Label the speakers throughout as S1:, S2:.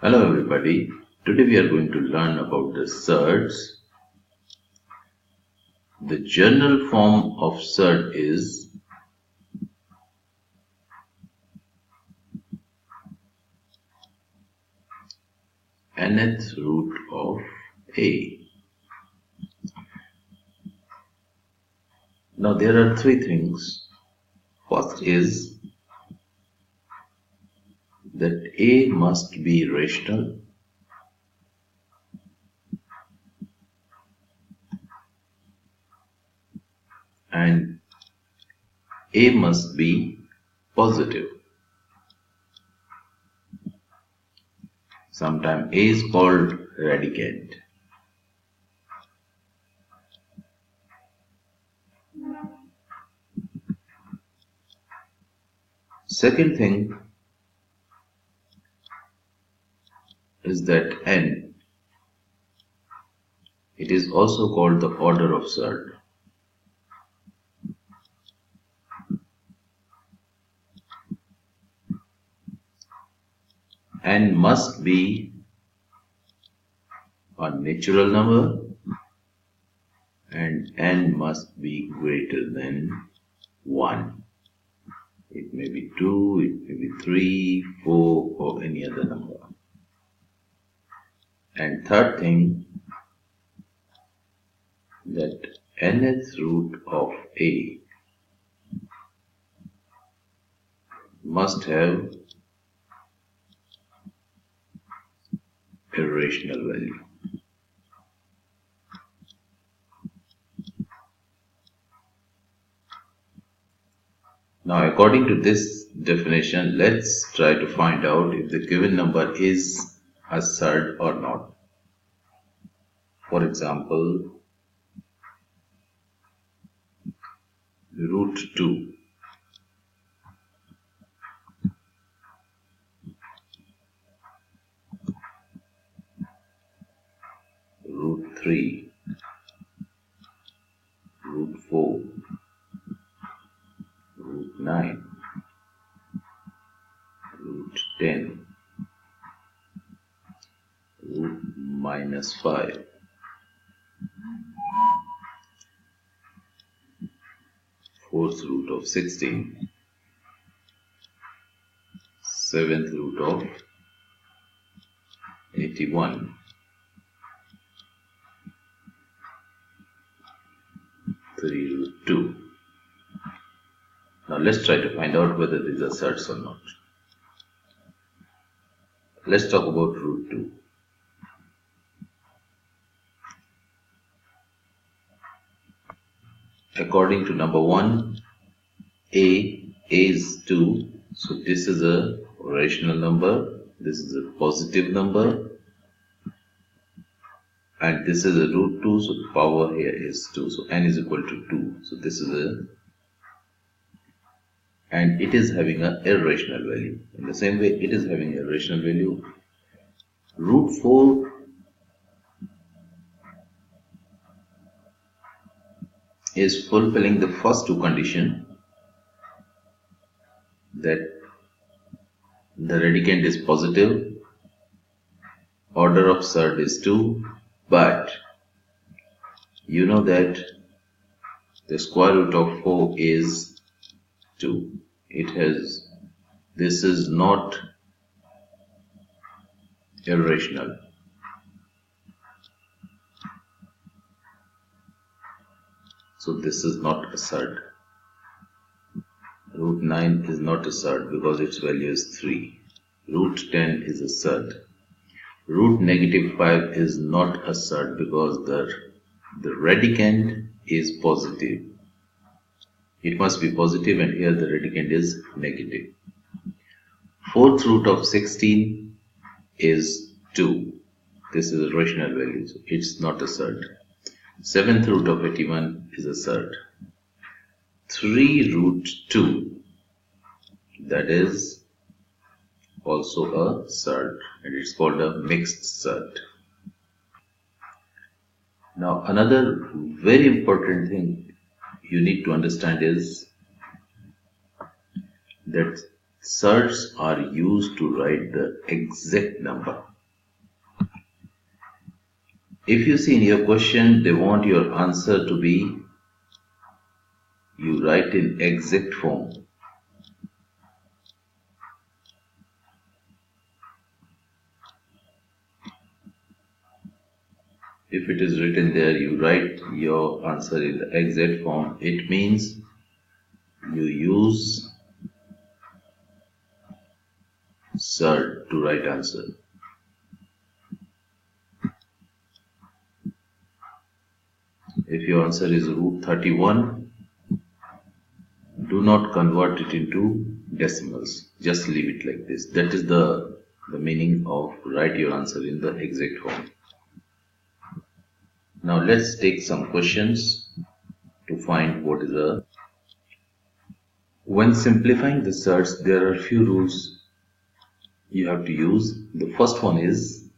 S1: Hello everybody, today we are going to learn about the SURDS. The general form of SURD is nth root of A. Now there are three things. First is that A must be rational. And A must be positive. Sometimes A is called radicand. Second thing is that n, it is also called the order of SURD. N must be a natural number and n must be greater than 1. It may be 2, it may be 3, 4 or any other number. And third thing, that nth root of A must have a rational value. Now according to this definition, let's try to find out if the given number is a SURD or not. For example, root 2. Root 3. Root 4. Root 9. Root 10. Root minus 5. Fourth root of 16. Seventh root of 81. Root 2. Now let's try to find out whether these are SURDs or not. Let's talk about root 2. According to number 1, A is 2. So this is a rational number. This is a positive number. And this is a root 2. So the power here is 2. So n is equal to 2. So this is a, and it is having an irrational value. In the same way, it is having a rational value. Root 4 is fulfilling the first two conditions, that the radicand is positive, order of SURD is 2, but you know that the square root of 4 is 2. This is not irrational. So this is not a SURD. Root 9 is not a SURD because its value is 3. Root 10 is a SURD. Root negative 5 is not a SURD because the radicand is positive. It must be positive, and here the radicand is negative. Fourth root of 16 is 2. This is a rational value, so it's not a SURD. Seventh root of 81 is a SURD. 3 root 2, that is also a SURD, and it's called a mixed SURD. Now another very important thing you need to understand is that SURDS are used to write the exact number. If you see in your question, they want your answer to be, you write in exact form. If it is written there, you write your answer in the exact form. It means you use SURD to write answer. If your answer is root 31, do not convert it into decimals. Just leave it like this. That is the meaning of write your answer in the exact form. Now let's take some questions to find what is a. When simplifying the SURDS, there are few rules you have to use. The first one is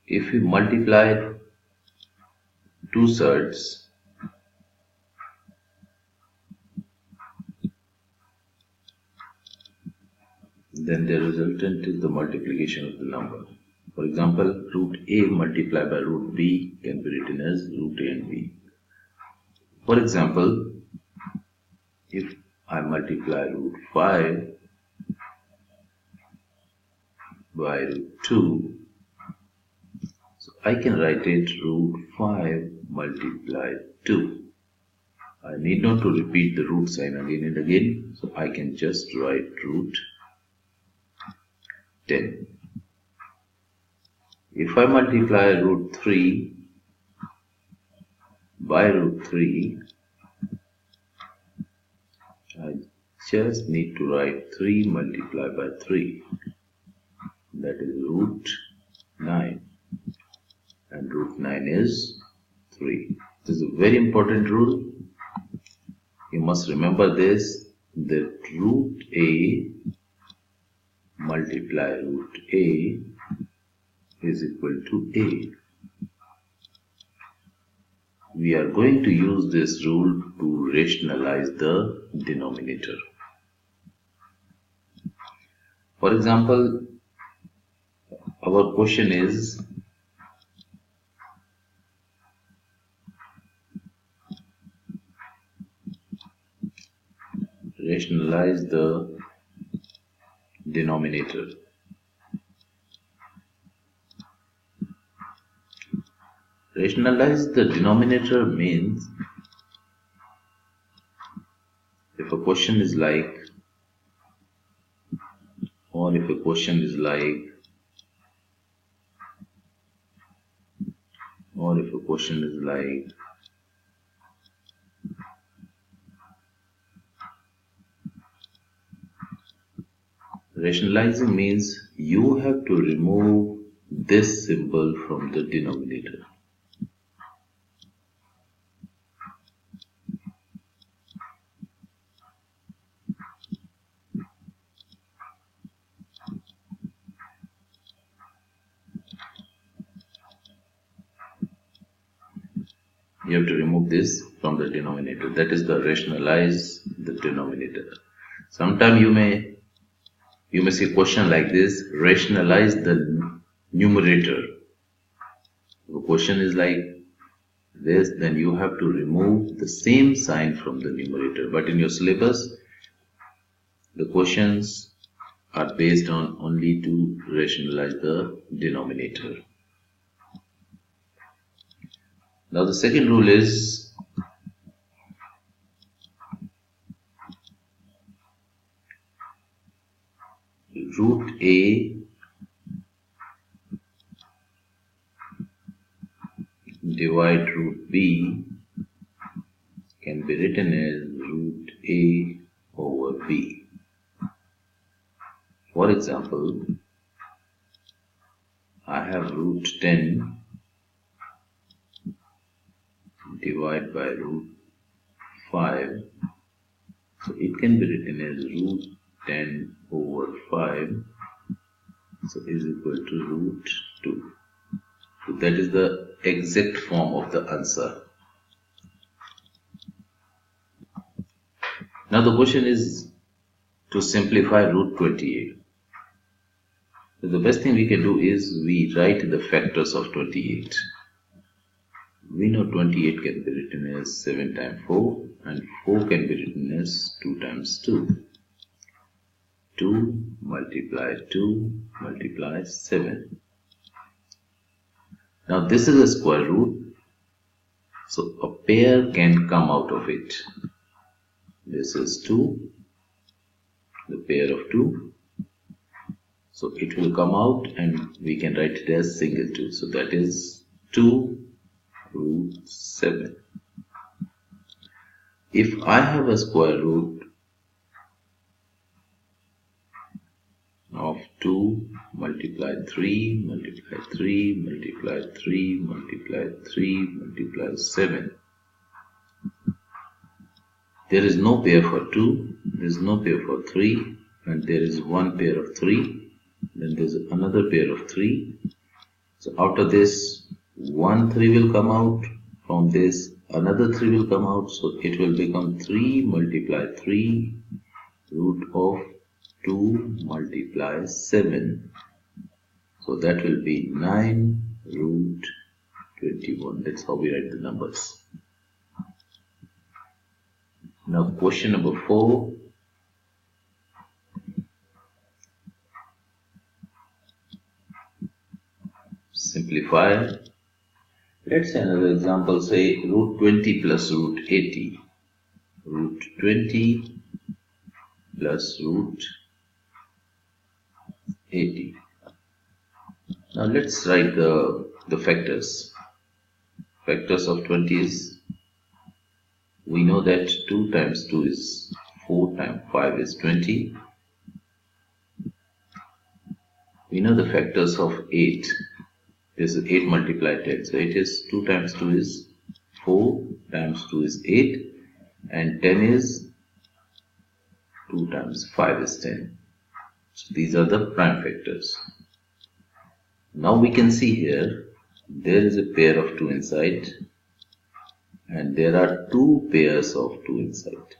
S1: if you multiply two SURDS, then the resultant is the multiplication of the number. For example, root A multiplied by root B can be written as root A and B. For example, if I multiply root 5 by root 2, so I can write it root 5 multiplied 2. I need not to repeat the root sign again and again, so I can just write root 10. If I multiply root 3 by root 3, I just need to write 3 multiplied by 3. That is root 9. And root 9 is 3. This is a very important rule. You must remember this, that root A multiply root A is equal to A. We are going to use this rule to rationalize the denominator. For example, our question is rationalize the denominator. Rationalize the denominator means if a question is like, or if a question is like, or if a question is like, rationalizing means you have to remove this symbol from the denominator. You have to remove this from the denominator. That is the rationalize the denominator. Sometimes you may see a question like this, rationalize the numerator. If the question is like this, then you have to remove the same sign from the numerator. But in your syllabus, the questions are based on only to rationalize the denominator. Now the second rule is root A divide root B can be written as root A over B. For example, I have root 10 divide by root 5, so it can be written as root 10 over 5, so is equal to root 2. So that is the exact form of the answer. Now the question is to simplify root 28. So the best thing we can do is we write the factors of 28. We know 28 can be written as 7 times 4 and 4 can be written as 2 times 2. 2 multiply 2 multiply 7. Now this is a square root, so a pair can come out of it. This is 2, the pair of 2. So it will come out and we can write it as single 2. So that is 2 root 7. If I have a square root of 2 multiply 3 multiply 3 multiply 3 multiply 3 multiply 7, there is no pair for 2, there is no pair for 3, and there is one pair of 3, then there is another pair of 3. So out of this, one 3 will come out, from this another 3 will come out, so it will become 3 multiply 3 root of 2 multiply 7. So that will be 9 root 21. That's how we write the numbers. Now question number 4. Simplify. Let's say another example, say root 20 plus root 80. Root 20 plus root 80. Now let's write the factors. Factors of 20 is, we know that 2 times 2 is 4 times 5 is 20. We know the factors of 8. This is 8 multiplied 10. So it is 2 times 2 is 4 times 2 is 8 and 10 is 2 times 5 is 10. So these are the prime factors. Now we can see here there is a pair of 2 inside and there are 2 pairs of 2 inside.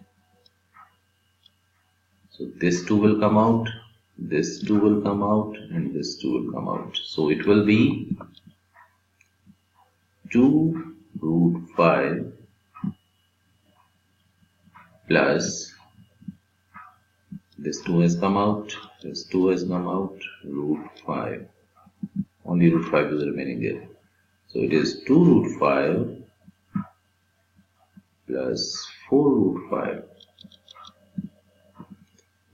S1: So this 2 will come out, this 2 will come out and this 2 will come out. So it will be 2 root 5 plus this 2 has come out, this 2 has come out, root 5. Only root 5 is remaining there. So it is 2 root 5 plus 4 root 5.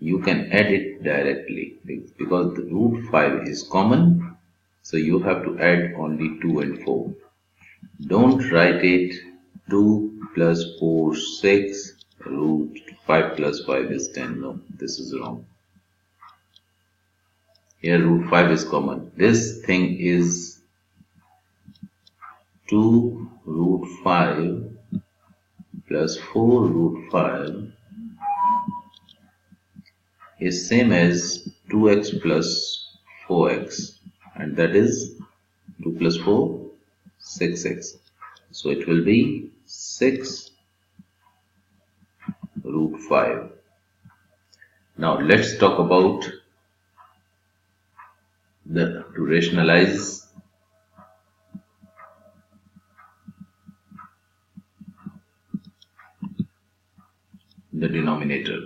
S1: You can add it directly because the root 5 is common. So you have to add only 2 and 4. Don't write it 2 plus 4 6 root 5 plus 5 is 10. No, this is wrong. Here root 5 is common. This thing is 2 root 5 plus 4 root 5 is same as 2x plus 4x, and that is 2 plus 4 6x. So it will be 6 root 5. Now let's talk about to rationalize the denominator.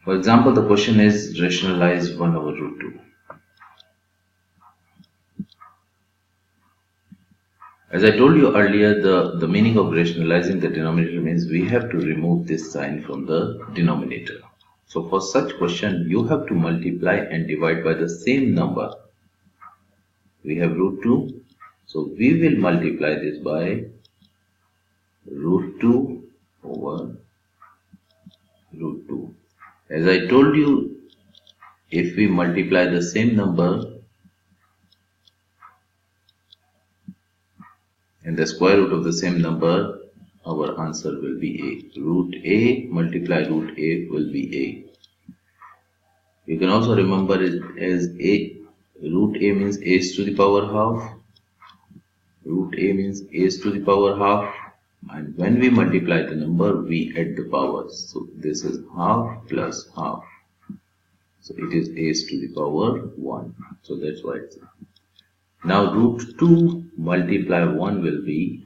S1: For example, the question is rationalize 1 over root 2. As I told you earlier, the meaning of rationalizing the denominator means we have to remove this sign from the denominator. So for such question, you have to multiply and divide by the same number. We have root 2. So we will multiply this by root 2 over root 2. As I told you, if we multiply the same number and the square root of the same number, our answer will be A. Root A multiply root A will be A. You can also remember it as A. Root A means A to the power half. Root a means a is to the power half, and when we multiply the number we add the powers. So this is half plus half. So it is a is to the power 1. So that's why it's. Now root 2 multiply 1 will be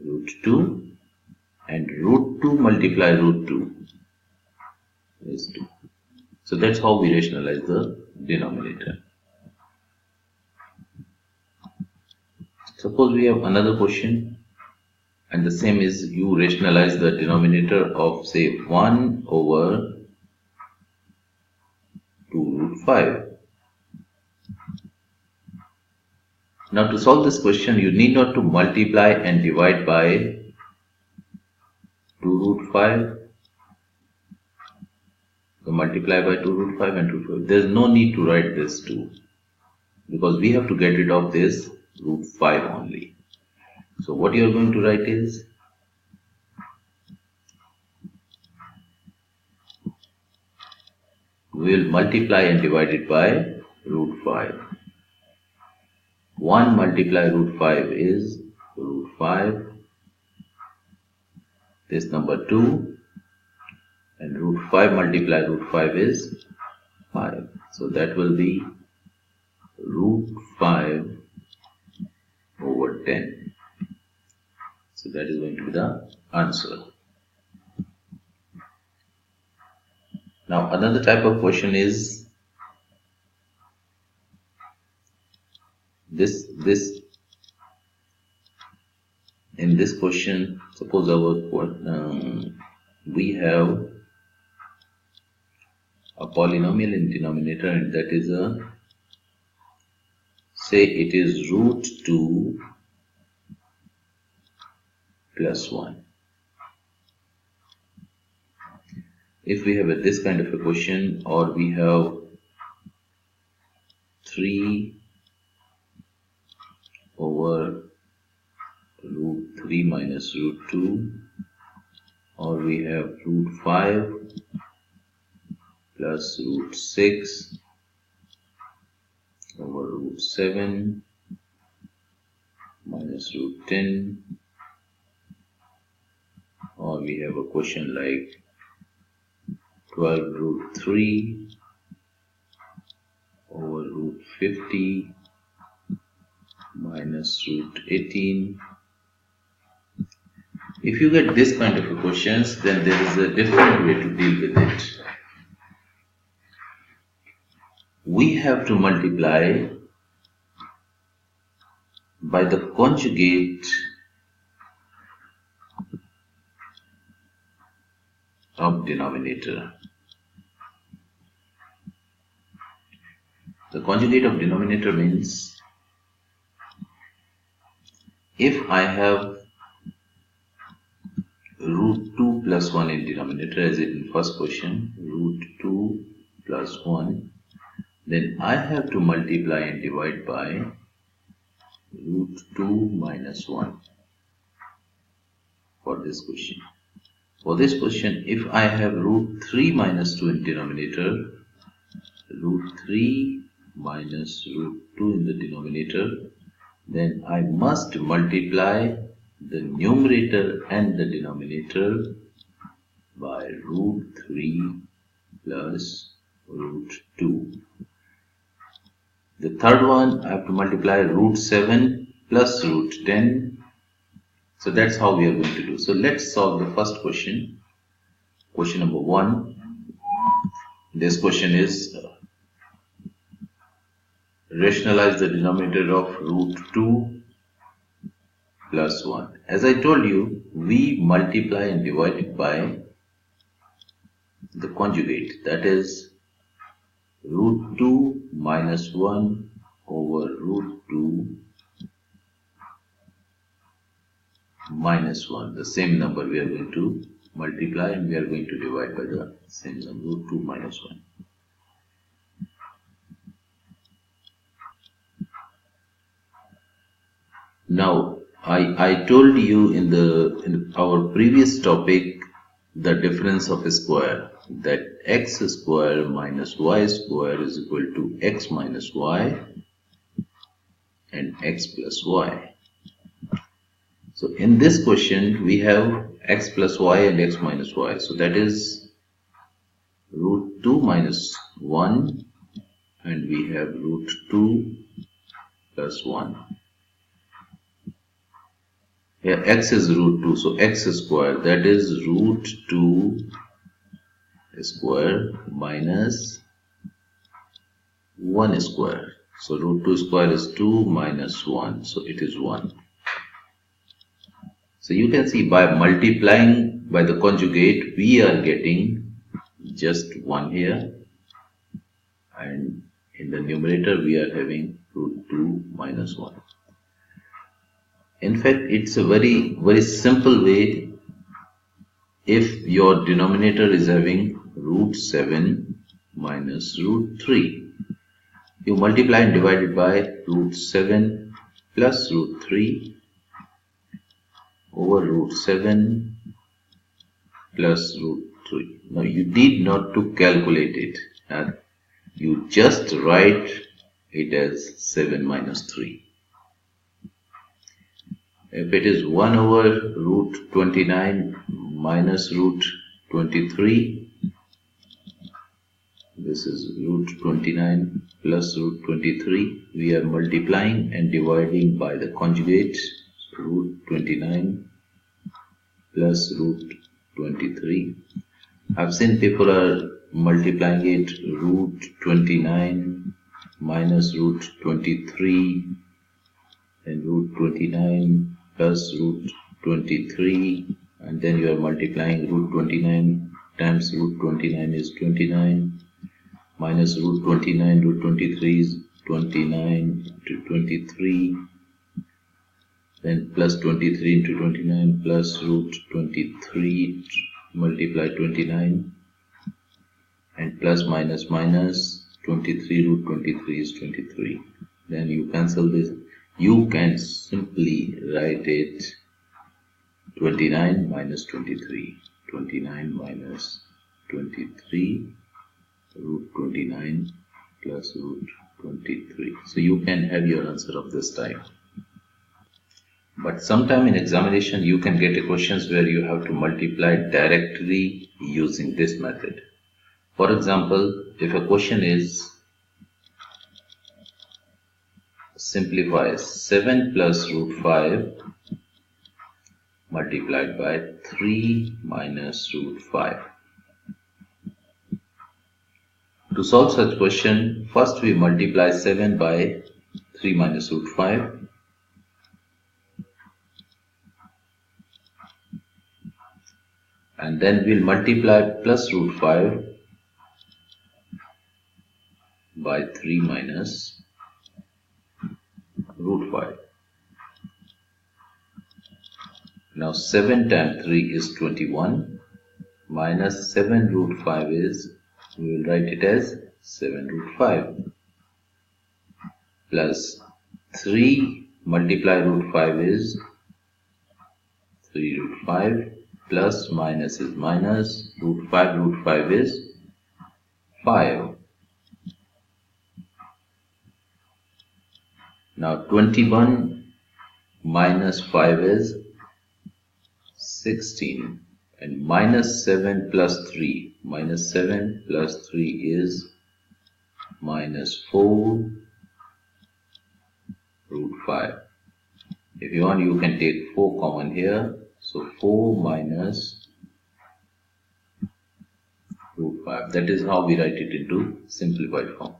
S1: root 2, and root 2 multiply root 2 is 2. So that's how we rationalize the denominator. Suppose we have another question, and the same is you rationalize the denominator of say 1 over 2 root 5. Now to solve this question you need not to multiply and divide by 2 root 5. So multiply by 2 root 5 and 2 root 5. There is no need to write this 2 because we have to get rid of this root 5 only. So what you are going to write is we will multiply and divide it by root 5. 1 multiply root 5 is root 5. This number 2, and root 5 multiply root 5 is 5. So that will be root 5 over 10. So that is going to be the answer. Now another type of question is this. In this question, suppose we have a polynomial in denominator, and that is say it is root 2 plus 1. If we have this kind of a question, or we have 3 over root 3 minus root 2, or we have root 5 plus root 6 over root 7 minus root 10, or we have a question like 12 root 3 over root 50 minus root 18. If you get this kind of questions, then there is a different way to deal with it. We have to multiply by the conjugate of denominator. The conjugate of denominator means if I have root 2 plus 1 in denominator, as in first question, root 2 plus 1, then I have to multiply and divide by root 2 minus 1 for this question. For this question, if I have root 3 minus 2 in denominator, root 3 minus root 2 in the denominator, then I must multiply the numerator and the denominator by root 3 plus root 2. The third one, I have to multiply root 7 plus root 10. So that's how we are going to do. So let's solve the first question. Question number 1. This question is rationalize the denominator of root 2 plus 1. As I told you, we multiply and divide it by the conjugate, that is root 2 minus 1 over root 2 minus 1. The same number we are going to multiply and we are going to divide by the same number, root 2 minus 1. Now I told you in our previous topic the difference of a square, that x square minus y square is equal to x minus y, and x plus y. So in this question we have x plus y and x minus y. So that is root 2 minus 1, and we have root 2 plus 1. Here x is root 2, so x square, that is root 2 square minus 1 square. So root 2 square is 2 minus 1, so it is 1. So you can see by multiplying by the conjugate we are getting just 1 here, and in the numerator we are having root 2 minus 1. In fact, it's a very simple way. If your denominator is having root 7 minus root 3, you multiply and divide it by root 7 plus root 3 over root 7 plus root 3. Now you need not to calculate it. You just write it as 7 minus 3. If it is 1 over root 29 minus root 23, this is root 29 plus root 23. We are multiplying and dividing by the conjugate, root 29 plus root 23. I've seen people are multiplying it root 29 minus root 23 and root 29 plus root 23, and then you are multiplying root 29 times root 29 is 29 minus root 29, root 23 is 29 to 23, then plus 23 into 29 plus root 23 multiply 29, and plus minus minus 23 root 23 is 23. Then you cancel this. You can simply write it 29 minus 23, 29 minus 23 root 29 plus root 23. So you can have your answer of this type. But sometime in examination you can get questions where you have to multiply directly using this method. For example, if a question is simplify 7 plus root 5 multiplied by 3 minus root 5. To solve such question, first we multiply 7 by 3 minus root 5. And then we'll multiply plus root 5 by 3 minus root 5. Now 7 times 3 is 21 minus 7 root 5 is, we will write it as 7 root 5 plus 3 multiply root 5 is 3 root 5 plus minus is minus root 5 is 5. Now 21 minus 5 is 16, and minus 7 plus 3, minus 7 plus 3 is minus 4 root 5. If you want, you can take 4 common here, so 4 minus root 5. That is how we write it into simplified form.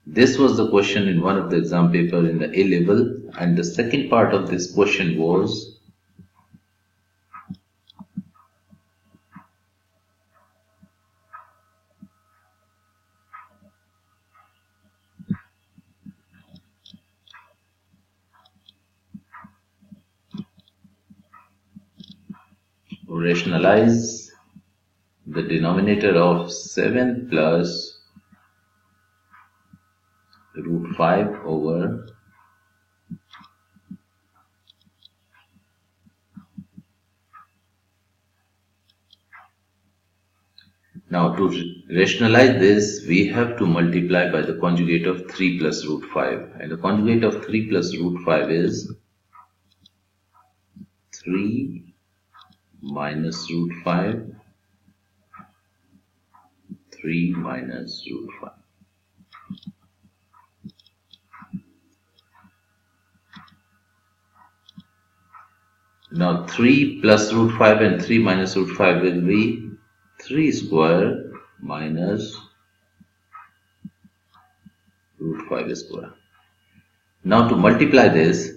S1: This was the question in one of the exam paper in the A level, and the second part of this question was rationalize the denominator of 7 plus root 5 over Now to rationalize this, we have to multiply by the conjugate of 3 plus root 5. And the conjugate of 3 plus root 5 is 3 minus root 5, 3 minus root 5. Now 3 plus root 5 and 3 minus root 5 will be 3 square minus root 5 square. Now to multiply this,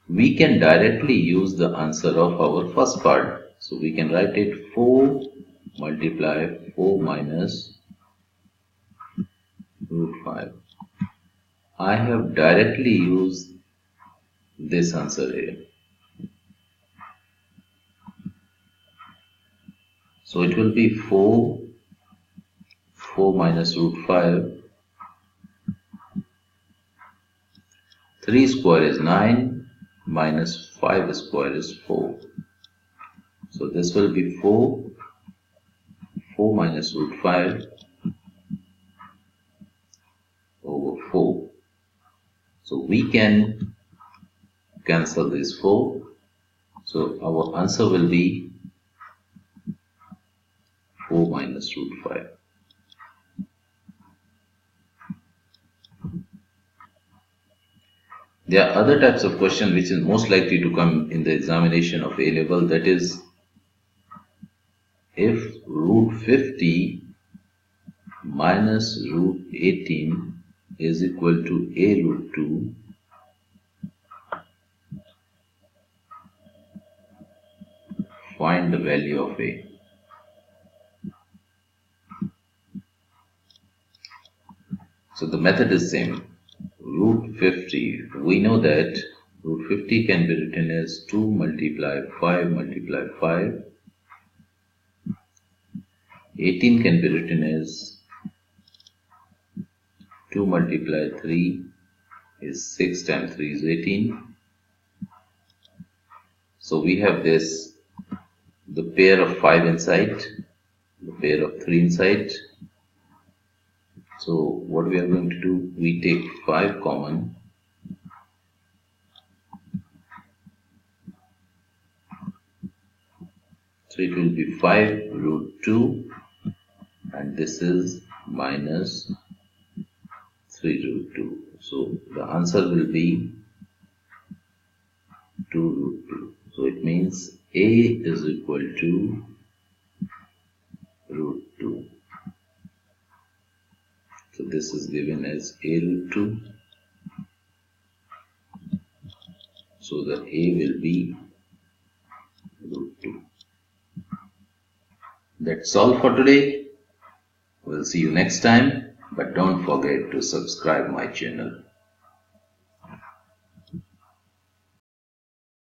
S1: we can directly use the answer of our first part. So we can write it 4 multiply 4 minus root 5. I have directly used this answer here. So it will be 4 minus root 5. 3 square is 9 minus 5 square is 4. So this will be 4 minus root 5 over 4. So we can cancel this 4. So our answer will be 4 minus root 5. There are other types of question which is most likely to come in the examination of A level, that is, if root 50 minus root 18 is equal to A root 2, find the value of A. So the method is same. Root 50, we know that root 50 can be written as 2 multiply 5 multiply 5. 18 can be written as 2 multiply 3 is 6 times 3 is 18. So we have this, the pair of 5 inside, the pair of 3 inside. So what we are going to do, we take 5 common. So it will be 5 root 2 and this is minus 3 root 2. So the answer will be 2 root 2. So it means A is equal to root 2. So this is given as A root 2. So the A will be root 2. That's all for today. We'll see you next time. But don't forget to subscribe my channel.